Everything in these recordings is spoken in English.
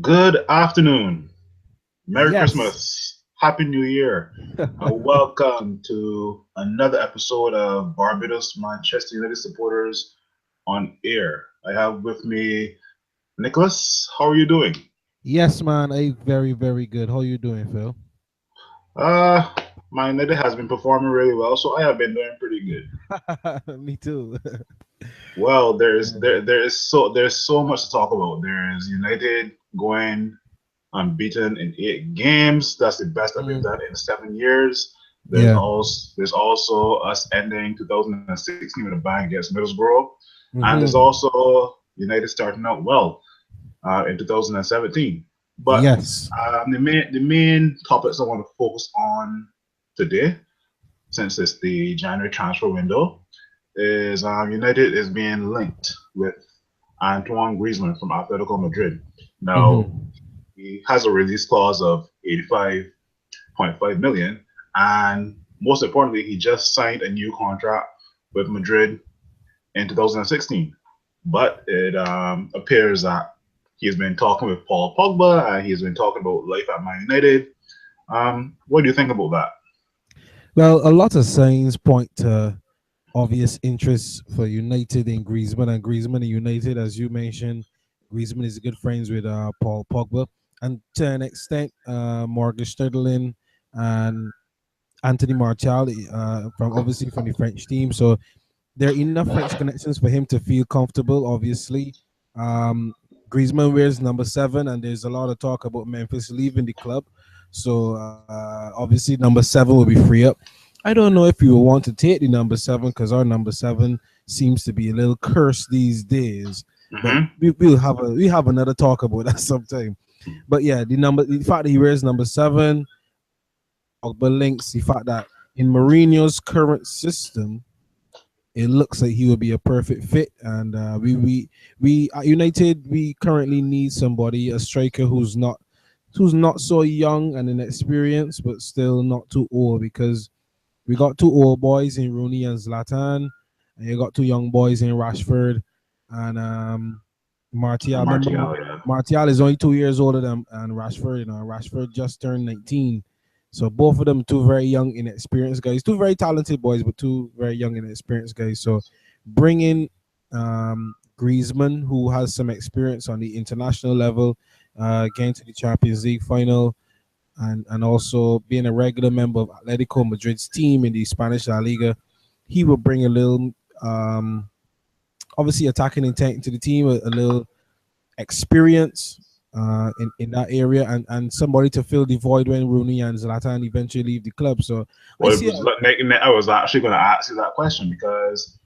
Good afternoon. Merry Yes. Christmas. Happy New Year. Welcome to another episode of Barbados Manchester United supporters on air. I have with me Nicholas. How are you doing? Yes, man. Very, very good. How you doing, Phil? Uh, my United has been performing really well, so I have been doing pretty good. Me too. Well, there's Yeah. there there's so much to talk about. There's United going unbeaten in 8 games. That's the best that we've Mm, done in 7 years. There's yeah. also us ending 2016 with a bang against Middlesbrough, and there's Hmm. also United starting out well in 2017. But Yes. the main topics I want to focus on today, since it's the January transfer window, is United is being linked with Antoine Griezmann from Atletico Madrid. Now, Hmm. he has a release clause of 85.5 million, and most importantly, he just signed a new contract with Madrid in 2016. But it appears that he's been talking with Paul Pogba and he's been talking about life at Man United. What do you think about that? Well, a lot of signs point to obvious interests for United in Griezmann and Griezmann and United, as you mentioned. Griezmann is good friends with Paul Pogba, and to an extent, Morgan Sterling and Anthony Martial, from obviously from the French team. So there are enough French connections for him to feel comfortable. Obviously, um, Griezmann wears number 7, and there's a lot of talk about Memphis leaving the club. So obviously, number 7 will be free up. I don't know if you will want to take the number 7 because our number 7 seems to be a little cursed these days. But Mm-hmm. we have another talk about that sometime. But yeah, the fact that he wears number 7, Pogba links the fact that in Mourinho's current system, it looks like he would be a perfect fit. And we at United, we currently need somebody, a striker who's not so young and inexperienced, but still not too old, because we got two old boys in Rooney and Zlatan, and you got two young boys in Rashford and Martial. Remember, Martial, yeah. Martial is only 2 years older than and Rashford. Rashford just turned 19. So both of them two very young, inexperienced guys. Two very talented boys, but two very young, inexperienced guys. So bringing Griezmann, who has some experience on the international level, getting to the Champions League final, and also being a regular member of Atletico Madrid's team in the Spanish La Liga, he will bring a little, obviously, attacking intent to the team, a little experience in that area, and somebody to fill the void when Rooney and Zlatan eventually leave the club. So I Well, it see. was I was actually going to ask you that question because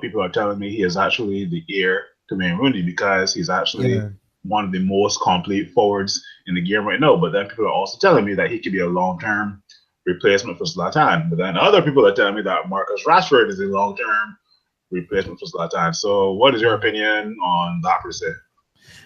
people are telling me he is actually the heir to Wayne Rooney because he's actually Yeah, one of the most complete forwards in the game right now. But then people are also telling me that he could be a long-term replacement for Zlatan. But then other people are telling me that Marcus Rashford is a long-term replacement for Zlatan. So, what is your opinion on that per se?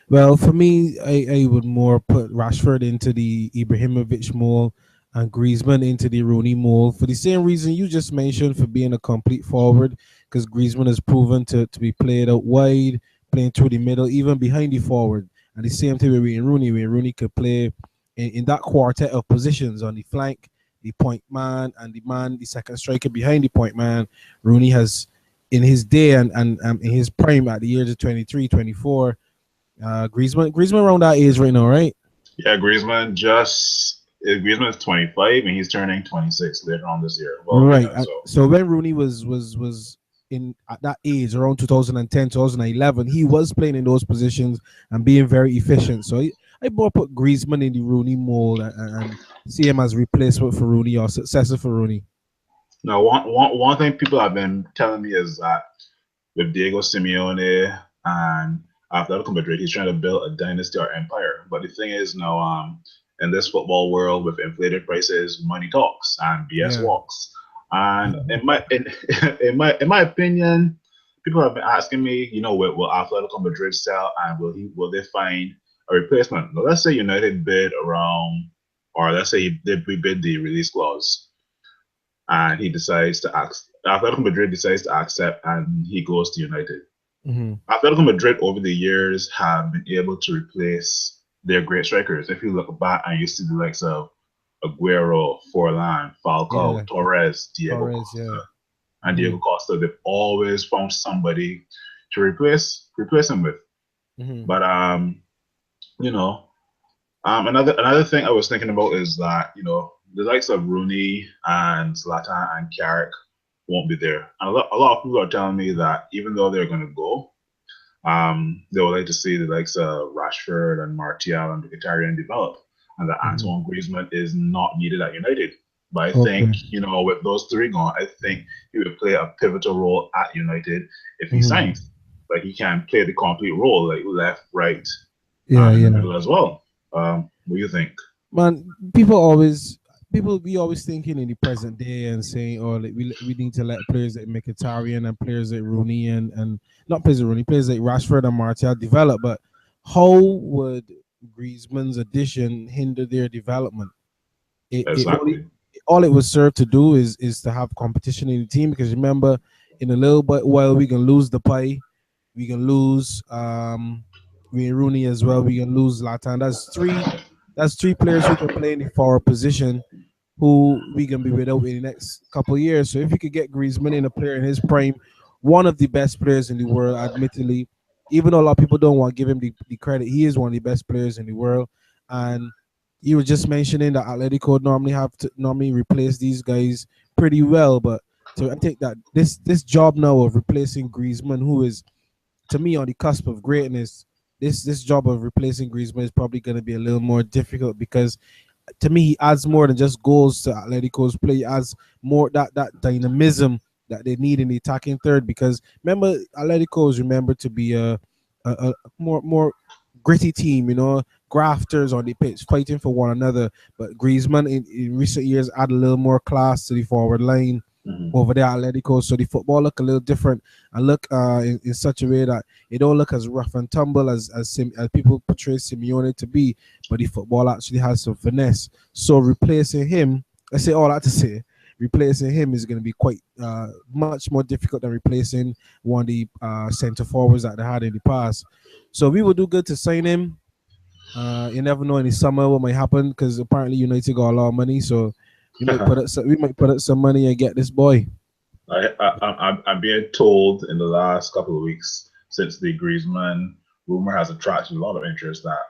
well, for me, I would more put Rashford into the Ibrahimovic mold and Griezmann into the Rooney mold for the same reason you just mentioned, for being a complete forward, because Griezmann has proven to be played out wide, playing through the middle, even behind the forward. And the same thing with Wayne Rooney, where Rooney could play in that quartet of positions on the flank, the point man, and the second striker behind the point man. Rooney has, in his day and in his prime at the age of 23, 24. Griezmann around that age right now, right? Yeah, Griezmann is 25 and he's turning 26 later on this year. Well, Right. yeah, so So when Rooney was in at that age, around 2010, 2011, he was playing in those positions and being very efficient. So I more put Griezmann in the Rooney mold, and see him as replacement for Rooney or successor for Rooney. now one thing people have been telling me is that with Diego Simeone and Atletico Madrid, he's trying to build a dynasty or empire. But the thing is now, in this football world with inflated prices, money talks and BS Yeah. walks. And in my opinion, people have been asking me, will Atletico Madrid sell and will they find a replacement? Now, let's say United bid around, or let's say we bid the release clause and he decides to ask. Atletico Madrid decides to accept, and he goes to United. Hmm. Atletico Madrid over the years have been able to replace they're great strikers. If you look back and you see the likes of Aguero, Forlan, Yeah, Falcao, Torres, Diego Torres. Yeah. Costa, and Mm-hmm. Diego Costa, they've always found somebody to replace him with. Mm-hmm. But you know, another thing I was thinking about is that the likes of Rooney and Zlatan and Carrick won't be there. And a lot of people are telling me that even though they're going to go, they would like to see the likes of Rashford and Martial and Mkhitaryan develop, and that Mm-hmm. Antoine Greizmann is not needed at United. But I think, Okay. with those three gone, I think he would play a pivotal role at United if he Mm-hmm. signs. Like he can play the complete role, like left, right, Yeah, in the yeah. middle as well. What do you think? Man, people be always thinking in the present day and saying, oh, like we need to let players like Mkhitaryan and players like Rooney and not players like Rooney, players like Rashford and Martial develop. But how would Griezmann's addition hinder their development? It only Exactly. all it would serve to do is to have competition in the team, because remember, in a little bit while we can lose the pie, we can lose Rooney as well. We can lose Latan. That's three players who can play in the forward position who we can be without in the next couple of years. So if you could get Griezmann in, a player in his prime, one of the best players in the world, admittedly, even though a lot of people don't want to give him the credit, he is one of the best players in the world. And you were just mentioning that Atletico normally replace these guys pretty well, but so I think that this job now of replacing Griezmann, who is to me on the cusp of greatness, this job of replacing Griezmann is probably going to be a little more difficult, because to me he adds more than just goals to Atletico's play. He adds more that dynamism that they need in the attacking third. Because remember, Atletico is remembered to be a more gritty team, grafters on the pitch, fighting for one another. But Griezmann in recent years add a little more class to the forward line Hmm. over there at Atletico, so the football look a little different and look in such a way that it don't look as rough and tumble as people portray Simeone to be, but the football actually has some finesse. So replacing him, I say all that to say, replacing him is going to be quite much more difficult than replacing one of the centre forwards that they had in the past. So we would do good to sign him. You never know in the summer what might happen, because apparently United got a lot of money, so we might put up some money and get this boy. I'm being told in the last couple of weeks since the Griezmann rumor has attracted a lot of interest that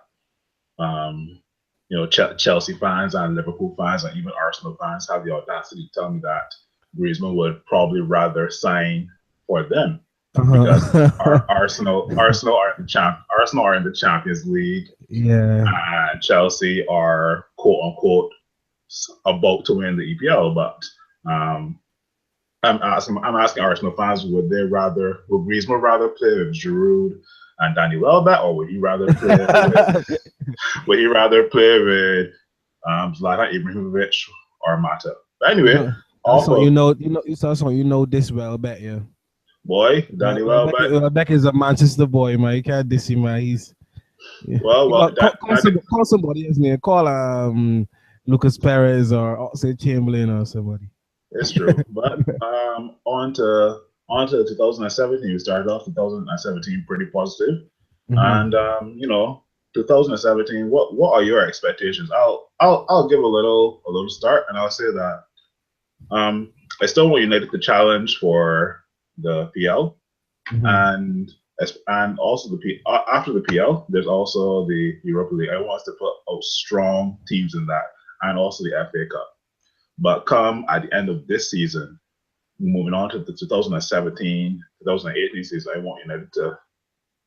Chelsea fans and Liverpool fans and even Arsenal fans have the audacity to tell me that Griezmann would probably rather sign for them because Uh-huh. Arsenal are in the Champions League Yeah. and Chelsea are quote unquote about to win the EPL, but um, I'm asking Arsenal fans, would Griezmann rather play with Giroud and Danny Welbeck, or would he rather play with Zlatan Ibrahimovic or Mata? But anyway, That's off how of that's how you know this well bet, yeah. boy Danny Welbeck. Welbeck is a Manchester boy, man. You can't diss him, man. Yeah. Well, Call somebody else, man. Call Lucas Perez or Oxlade Chamberlain or somebody. it's true. But on to 2017. We started off 2017 pretty positive. Mm-hmm. And 2017. What are your expectations? I'll give a little start, and I'll say that I still want United to challenge for the PL, Mm-hmm. and also after the PL, there's also the Europa League. I want us to put out strong teams in that, and also the FA Cup. But come at the end of this season, moving on to the 2017-2018 season, I want United to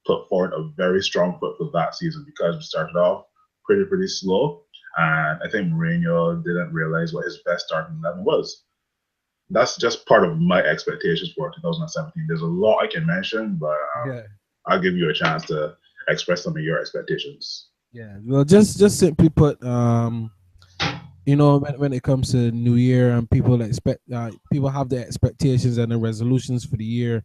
put forward a very strong foot for that season because we started off pretty slow, and I think Mourinho didn't realize what his best starting 11 was. That's just part of my expectations for 2017. There's a lot I can mention, but Yeah. I'll give you a chance to express some of your expectations. Yeah. Well, just simply put, when it comes to New Year and people have their expectations and their resolutions for the year,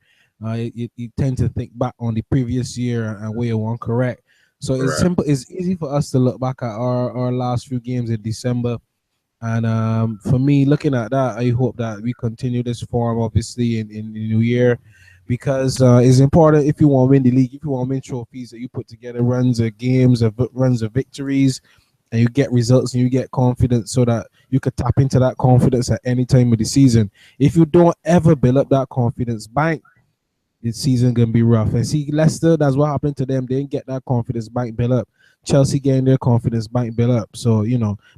you tend to think back on the previous year and where you want correct. So it's Correct. simple. It's easy for us to look back at our last few games in December. And for me, looking at that, I hope that we continue this form, obviously, in the new year. because it's important if you want to win the league, if you want to win trophies, that you put together runs of games, of runs of victories, and you get results and you get confidence so that you could tap into that confidence at any time of the season. If you don't ever build up that confidence bank, the season gonna be rough. And see, Leicester, that's what happened to them. They didn't get that confidence bank built up. Chelsea getting their confidence bank built up. So,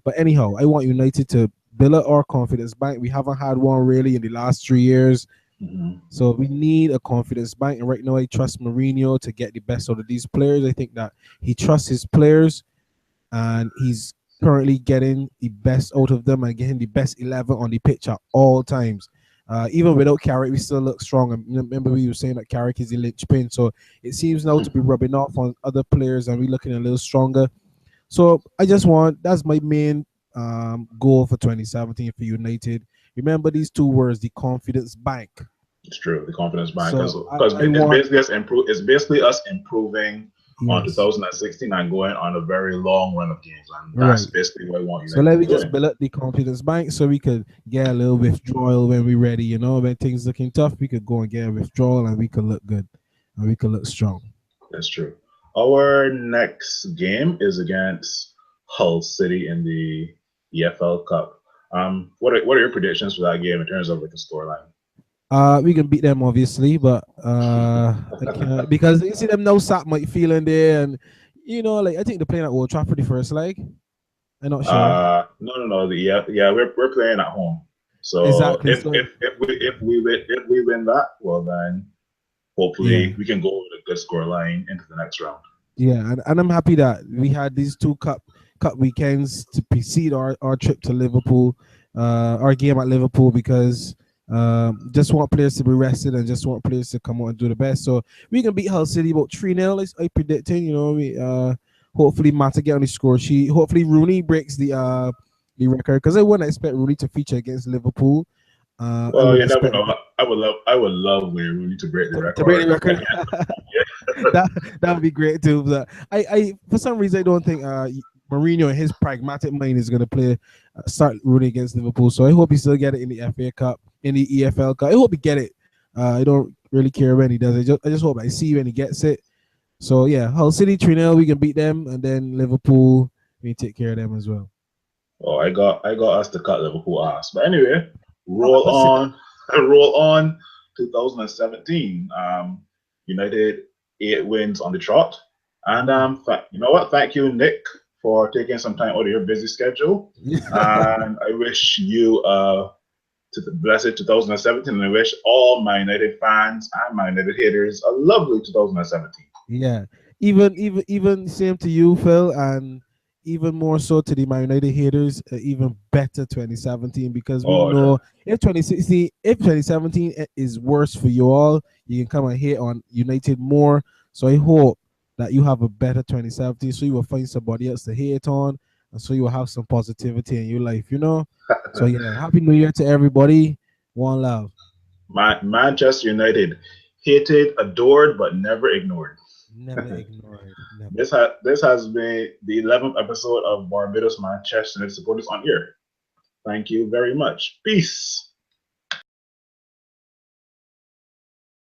but anyhow, I want United to build up our confidence bank. We haven't had one really in the last 3 years. Mhm. So we need a confidence bank. And right now, I trust Mourinho to get the best out of these players. I think that he trusts his players, and he's currently getting the best out of them and getting the best 11 on the pitch at all times. Even without Carrick, we still look strong. And remember, we were saying that Carrick is the linchpin. So it seems now to be rubbing off on other players, and we're looking a little stronger. So that's my main goal for 2017 for United. Remember these two words, the confidence bank. It's true, the confidence bank, So because I want, it's basically us improving on yes, 2016 and going on a very long run of games, and that's right. basically what I want So United let to me be just doing. build up the confidence bank so we could get a little withdrawal when we're ready. When things looking tough, we could go and get a withdrawal and we could look good and we could look strong. That's true. Our next game is against Hull City in the EFL Cup. What are your predictions for that game in terms of like the scoreline? We can beat them obviously, but I can't because you see them no sat might feel in there, and like I think they're playing at Old Trafford the first leg. I'm not sure No. Yeah, we're playing at home. So exactly. So if we win that, well then yeah, hopefully we can go with a good score line into the next round. yeah, and I'm happy that we had these two cup weekends to precede our trip to Liverpool, our game at Liverpool, because just want players to be rested and just want players to come out and do the best. So we can beat Hull City about 3-0. I predicting, we hopefully Mata get on the score sheet. Hopefully Rooney breaks the record, because I wouldn't expect Rooney to feature against Liverpool. I Well, would you never expect know. I would love Wayne Rooney to break the to break the record record. again. that that would be great too. But I for some reason I don't think Mourinho and his pragmatic mind is going to play start rooting against Liverpool. So I hope he still get it in the FA Cup, in the EFL Cup. I hope he get it. I don't really care when he does. I just hope I see when he gets it. So yeah, Hull City 3-0, we can beat them, and then Liverpool we take care of them as well. Oh, I got us to cut Liverpool ass. But anyway, Oh, roll that's it. on, roll on. 2017. United 8 wins on the trot, and you know what? Thank you, Nick, for taking some time out of your busy schedule. And I wish you to the blessed 2017, and I wish all my United fans and my United haters a lovely 2017. Yeah, even same to you, Phil, and even more so to the Man United haters. Even better 2017, because we Oh, know if 2017 is worse for you all, you can come and hate on United more. So I hope that you have a better 2017, so you will find somebody else to hate on, and so you will have some positivity in your life. So yeah, happy New Year to everybody. One love. Manchester United, hated, adored, but never ignored. Never ignored. Never. This has been the 11th episode of Barbados Manchester United Supporters on Air. Thank you very much. Peace.